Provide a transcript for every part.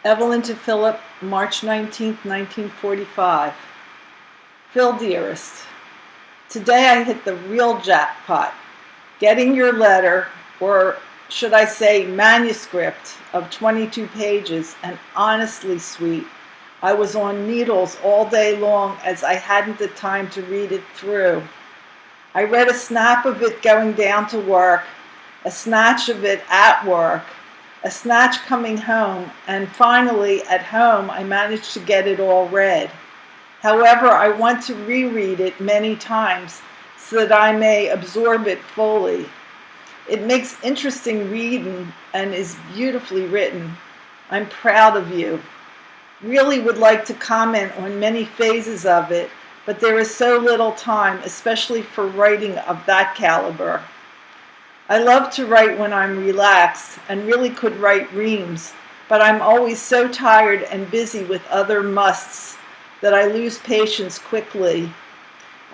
Evelyn to Philip, March 19th, 1945. Phil, dearest, today I hit the real jackpot, getting your letter, or should I say manuscript, of 22 pages, and honestly, sweet, I was on needles all day long as I hadn't the time to read it through. I read a snap of it going down to work, a snatch of it at work, a snatch coming home, and finally at home I managed to get it all read. However, I want to reread it many times so that I may absorb it fully. It makes interesting reading and is beautifully written. I'm proud of you. Really would like to comment on many phases of it, but there is so little time, especially for writing of that caliber. I love to write when I'm relaxed and really could write reams, but I'm always so tired and busy with other musts that I lose patience quickly.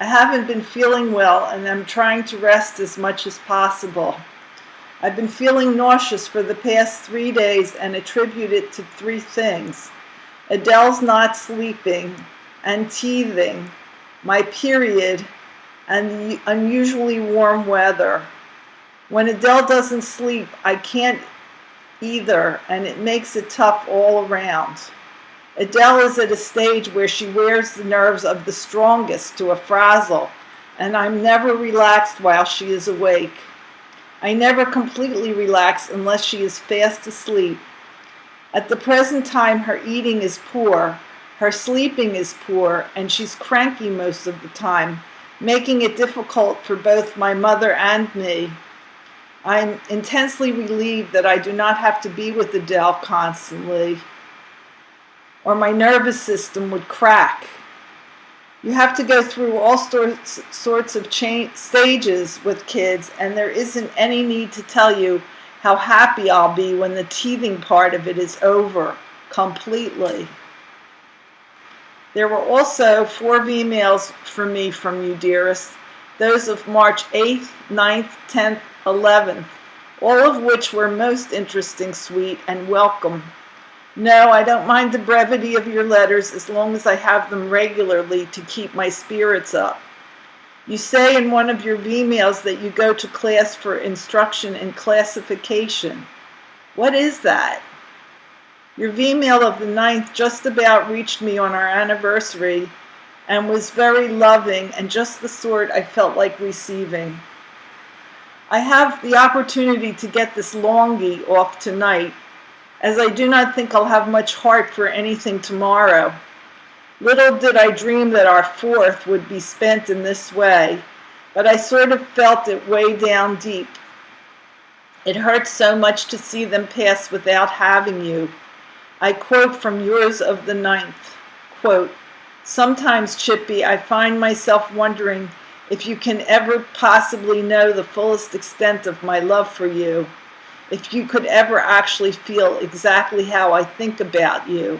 I haven't been feeling well and I'm trying to rest as much as possible. I've been feeling nauseous for the past 3 days and attribute it to 3 things: Adele's not sleeping and teething, my period, and the unusually warm weather. When Adele doesn't sleep, I can't either, and it makes it tough all around. Adele is at a stage where she wears the nerves of the strongest to a frazzle, and I'm never relaxed while she is awake. I never completely relax unless she is fast asleep. At the present time, her eating is poor, her sleeping is poor, and she's cranky most of the time, making it difficult for both my mother and me. I'm intensely relieved that I do not have to be with Adele constantly, or my nervous system would crack. You have to go through all sorts of stages with kids, and there isn't any need to tell you how happy I'll be when the teething part of it is over completely. There were also 4 emails for me from you, dearest, those of March 8th, 9th, 10th, 11th, all of which were most interesting, sweet, and welcome. No, I don't mind the brevity of your letters as long as I have them regularly to keep my spirits up. You say in one of your emails that you go to class for instruction in classification. What is that? Your email of the 9th just about reached me on our anniversary and was very loving and just the sort I felt like receiving. I have the opportunity to get this longie off tonight, as I do not think I'll have much heart for anything tomorrow. Little did I dream that our 4th would be spent in this way, but I sort of felt it way down deep. It hurts so much to see them pass without having you. I quote from yours of the 9th, quote, "Sometimes, Chippy, I find myself wondering if you can ever possibly know the fullest extent of my love for you, if you could ever actually feel exactly how I think about you.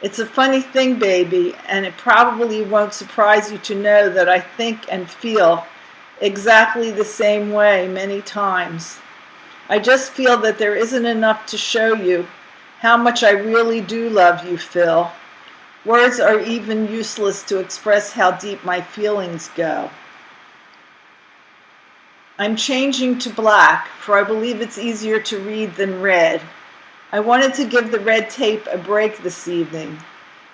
It's a funny thing, baby, and it probably won't surprise you to know that I think and feel exactly the same way many times. I just feel that there isn't enough to show you how much I really do love you, Phil. Words are even useless to express how deep my feelings go. I'm changing to black, for I believe it's easier to read than red. I wanted to give the red tape a break this evening.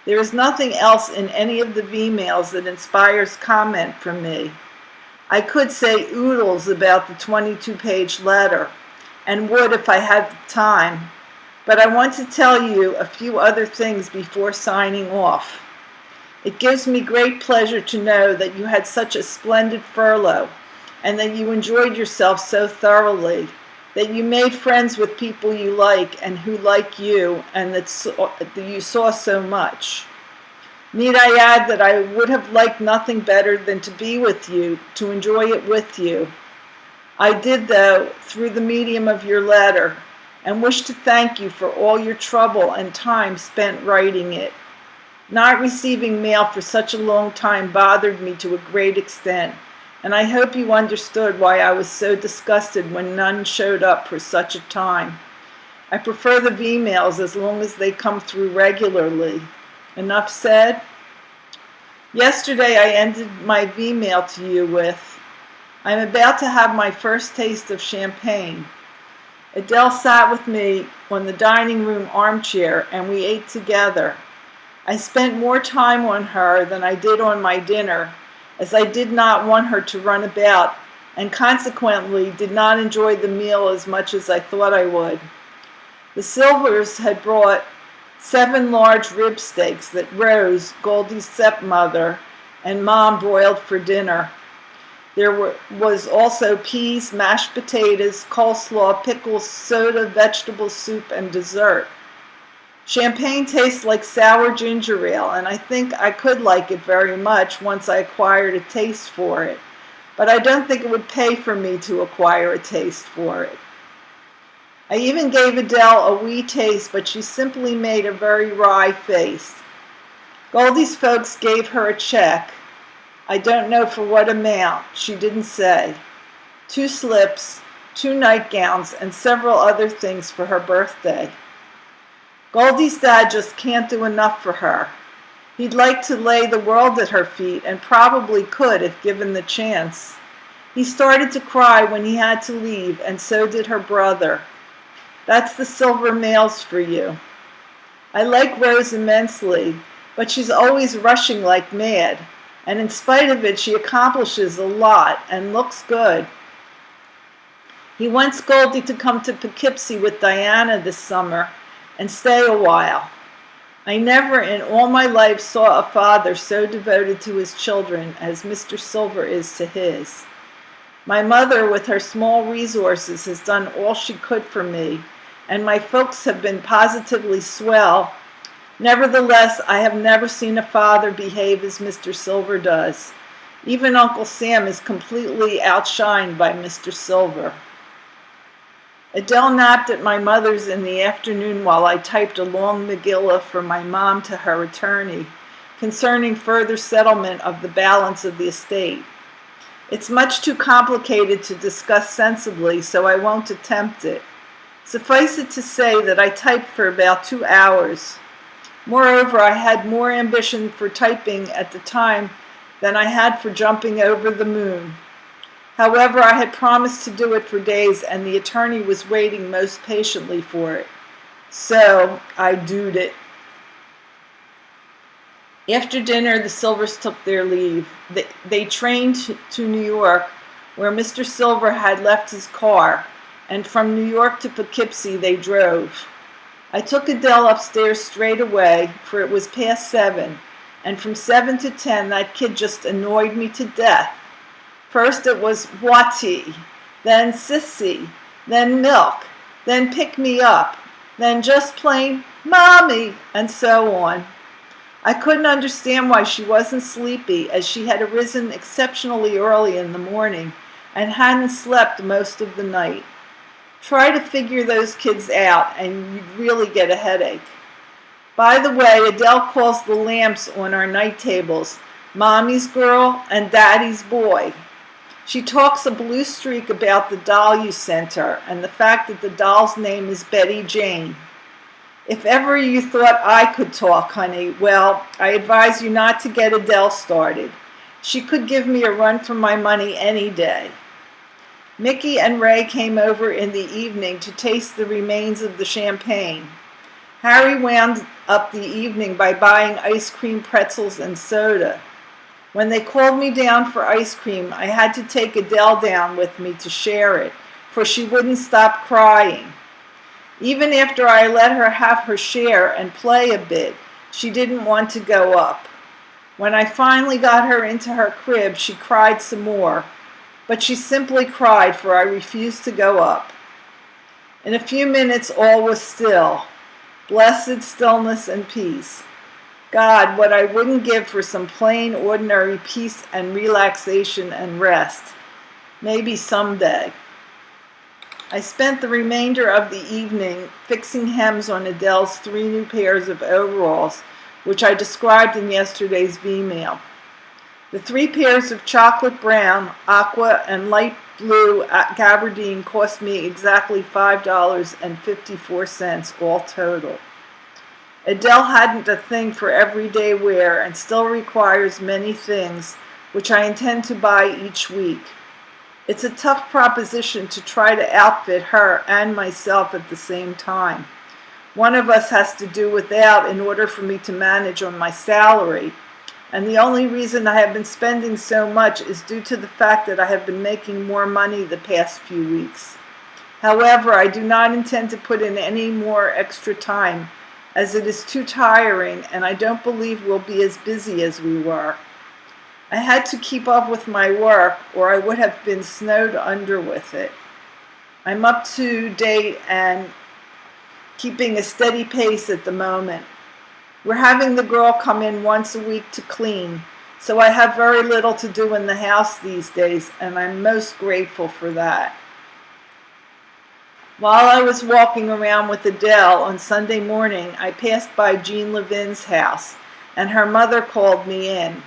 There is nothing else in any of the emails that inspires comment from me. I could say oodles about the 22-page letter, and would if I had the time, but I want to tell you a few other things before signing off. It gives me great pleasure to know that you had such a splendid furlough, and that you enjoyed yourself so thoroughly, that you made friends with people you like and who like you, and that you saw so much. Need I add that I would have liked nothing better than to be with you, to enjoy it with you. I did, though, through the medium of your letter, and wish to thank you for all your trouble and time spent writing it. Not receiving mail for such a long time bothered me to a great extent, and I hope you understood why I was so disgusted when none showed up for such a time. I prefer the V-mails as long as they come through regularly. Enough said? Yesterday I ended my V-mail to you with, I'm about to have my first taste of champagne. Adele sat with me on the dining room armchair and we ate together. I spent more time on her than I did on my dinner, as I did not want her to run about and consequently did not enjoy the meal as much as I thought I would. The Silvers had brought 7 large rib steaks that Rose, Goldie's stepmother, and Mom broiled for dinner. There was also peas, mashed potatoes, coleslaw, pickles, soda, vegetable soup, and dessert. Champagne tastes like sour ginger ale, and I think I could like it very much once I acquired a taste for it. But I don't think it would pay for me to acquire a taste for it. I even gave Adele a wee taste, but she simply made a very wry face. Goldie's folks gave her a check. I don't know for what amount, she didn't say. 2 slips, 2 nightgowns, and several other things for her birthday. Goldie's dad just can't do enough for her. He'd like to lay the world at her feet, and probably could if given the chance. He started to cry when he had to leave, and so did her brother. That's the Silver males for you. I like Rose immensely, but she's always rushing like mad, and in spite of it, she accomplishes a lot and looks good. He wants Goldie to come to Poughkeepsie with Diana this summer and stay a while. I never in all my life saw a father so devoted to his children as Mr. Silver is to his. My mother, with her small resources, has done all she could for me, and my folks have been positively swell. Nevertheless, I have never seen a father behave as Mr. Silver does. Even Uncle Sam is completely outshined by Mr. Silver. Adele napped at my mother's in the afternoon while I typed a long Megillah for my mom to her attorney concerning further settlement of the balance of the estate. It's much too complicated to discuss sensibly, so I won't attempt it. Suffice it to say that I typed for about 2 hours. Moreover, I had more ambition for typing at the time than I had for jumping over the moon. However, I had promised to do it for days, and the attorney was waiting most patiently for it. So I doed it. After dinner, the Silvers took their leave. They trained to New York, where Mr. Silver had left his car, and from New York to Poughkeepsie they drove. I took Adele upstairs straight away, for it was past 7, and from 7 to 10 that kid just annoyed me to death. First it was Wati, then Sissy, then Milk, then Pick Me Up, then just plain Mommy, and so on. I couldn't understand why she wasn't sleepy, as she had arisen exceptionally early in the morning and hadn't slept most of the night. Try to figure those kids out and you'd really get a headache. By the way, Adele calls the lamps on our night tables Mommy's Girl and Daddy's Boy. She talks a blue streak about the doll you sent her and the fact that the doll's name is Betty Jane. If ever you thought I could talk, honey, well, I advise you not to get Adele started. She could give me a run for my money any day. Mickey and Ray came over in the evening to taste the remains of the champagne. Harry wound up the evening by buying ice cream, pretzels, and soda. When they called me down for ice cream, I had to take Adele down with me to share it, for she wouldn't stop crying. Even after I let her have her share and play a bit, she didn't want to go up. When I finally got her into her crib, she cried some more, but she simply cried, for I refused to go up. In a few minutes all was still, blessed stillness and peace. God, what I wouldn't give for some plain, ordinary peace and relaxation and rest. Maybe someday. I spent the remainder of the evening fixing hems on Adele's 3 new pairs of overalls, which I described in yesterday's V-mail. The 3 pairs of chocolate brown, aqua, and light blue gabardine cost me exactly $5.54 all total. Adele hadn't a thing for everyday wear and still requires many things, which I intend to buy each week. It's a tough proposition to try to outfit her and myself at the same time. One of us has to do without in order for me to manage on my salary, and the only reason I have been spending so much is due to the fact that I have been making more money the past few weeks. However, I do not intend to put in any more extra time, as it is too tiring and I don't believe we'll be as busy as we were. I had to keep up with my work or I would have been snowed under with it. I'm up to date and keeping a steady pace at the moment. We're having the girl come in once a week to clean, so I have very little to do in the house these days, and I'm most grateful for that. While I was walking around with Adele on Sunday morning, I passed by Jean Levin's house, and her mother called me in.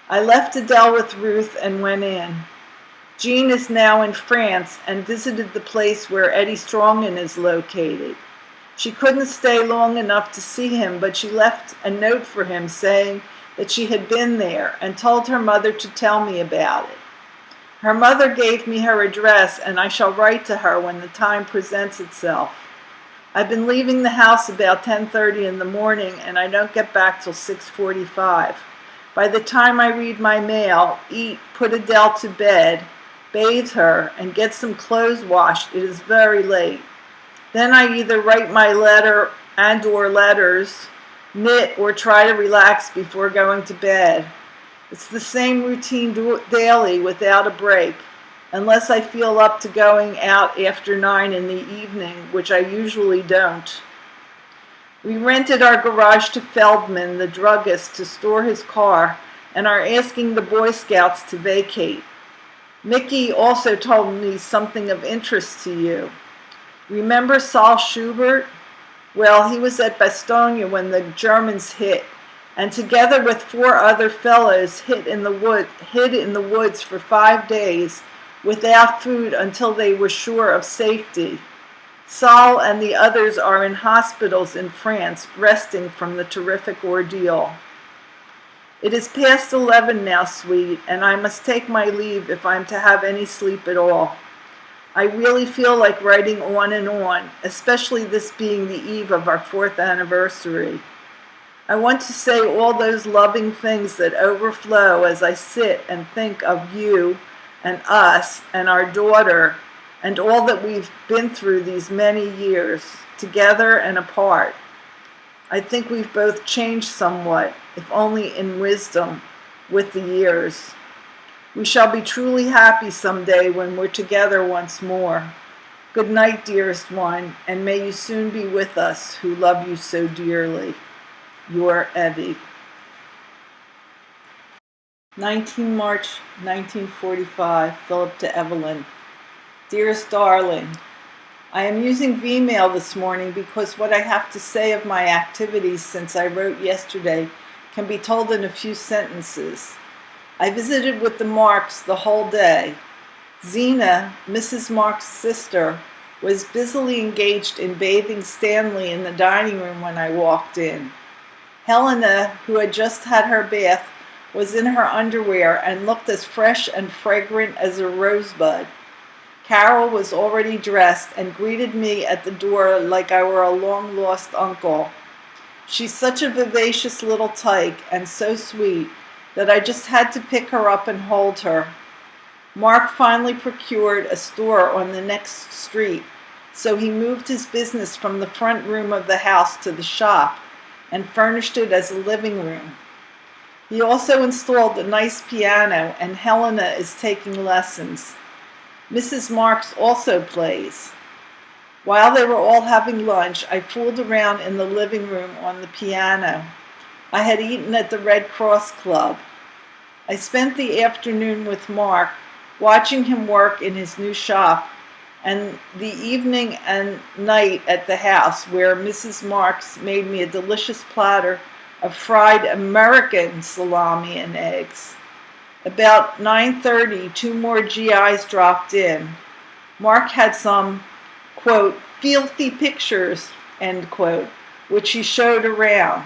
I left Adele with Ruth and went in. Jean is now in France and visited the place where Eddie Strongen is located. She couldn't stay long enough to see him, but she left a note for him saying that she had been there and told her mother to tell me about it. Her mother gave me her address, and I shall write to her when the time presents itself. I've been leaving the house about 10:30 in the morning, and I don't get back till 6:45. By the time I read my mail, eat, put Adele to bed, bathe her, and get some clothes washed, it is very late. Then I either write my letter and/or letters, knit, or try to relax before going to bed. It's the same routine daily without a break, unless I feel up to going out after 9 in the evening, which I usually don't. We rented our garage to Feldman, the druggist, to store his car, and are asking the Boy Scouts to vacate. Mickey also told me something of interest to you. Remember Saul Schubert? Well, he was at Bastogne when the Germans hit, and together with 4 other fellows hid in the woods for 5 days without food until they were sure of safety. Saul and the others are in hospitals in France, resting from the terrific ordeal. It is past 11 now, sweet, and I must take my leave if I'm to have any sleep at all. I really feel like writing on and on, especially this being the eve of our 4th anniversary. I want to say all those loving things that overflow as I sit and think of you and us and our daughter and all that we've been through these many years, together and apart. I think we've both changed somewhat, if only in wisdom, with the years. We shall be truly happy someday when we're together once more. Good night, dearest one, and may you soon be with us who love you so dearly. Your Evie. 19 March 1945, Philip to Evelyn. Dearest darling, I am using Vmail this morning because what I have to say of my activities since I wrote yesterday can be told in a few sentences. I visited with the Marks the whole day. Zena, Mrs. Mark's sister, was busily engaged in bathing Stanley in the dining room when I walked in. Helena, who had just had her bath, was in her underwear and looked as fresh and fragrant as a rosebud. Carol was already dressed and greeted me at the door like I were a long-lost uncle. She's such a vivacious little tyke and so sweet that I just had to pick her up and hold her. Mark finally procured a store on the next street, so he moved his business from the front room of the house to the shop and furnished it as a living room. He also installed a nice piano, and Helena is taking lessons. Mrs. Marks also plays. While they were all having lunch, I fooled around in the living room on the piano. I had eaten at the Red Cross Club. I spent the afternoon with Mark, watching him work in his new shop, and the evening and night at the house, where Mrs. Marks made me a delicious platter of fried American salami and eggs. About 9:30, two more GIs dropped in. Mark had some, quote, filthy pictures, end quote, which he showed around.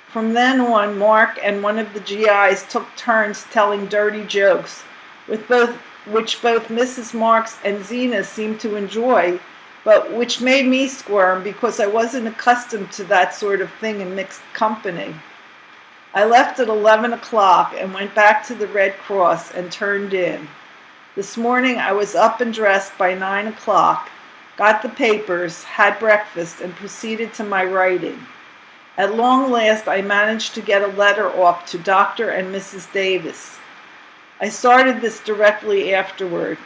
From then on, Mark and one of the GIs took turns telling dirty jokes, which both Mrs. Marks and Zena seemed to enjoy, but which made me squirm because I wasn't accustomed to that sort of thing in mixed company. I left at 11 o'clock and went back to the Red Cross and turned in. This morning I was up and dressed by 9 o'clock, got the papers, had breakfast, and proceeded to my writing. At long last, I managed to get a letter off to Dr. and Mrs. Davis. I started this directly afterward.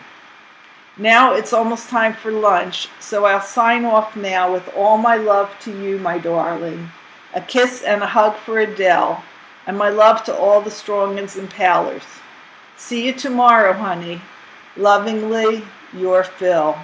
Now it's almost time for lunch, so I'll sign off now with all my love to you, my darling. A kiss and a hug for Adele, and my love to all the Strongans and Powlers. See you tomorrow, honey. Lovingly, your Phil.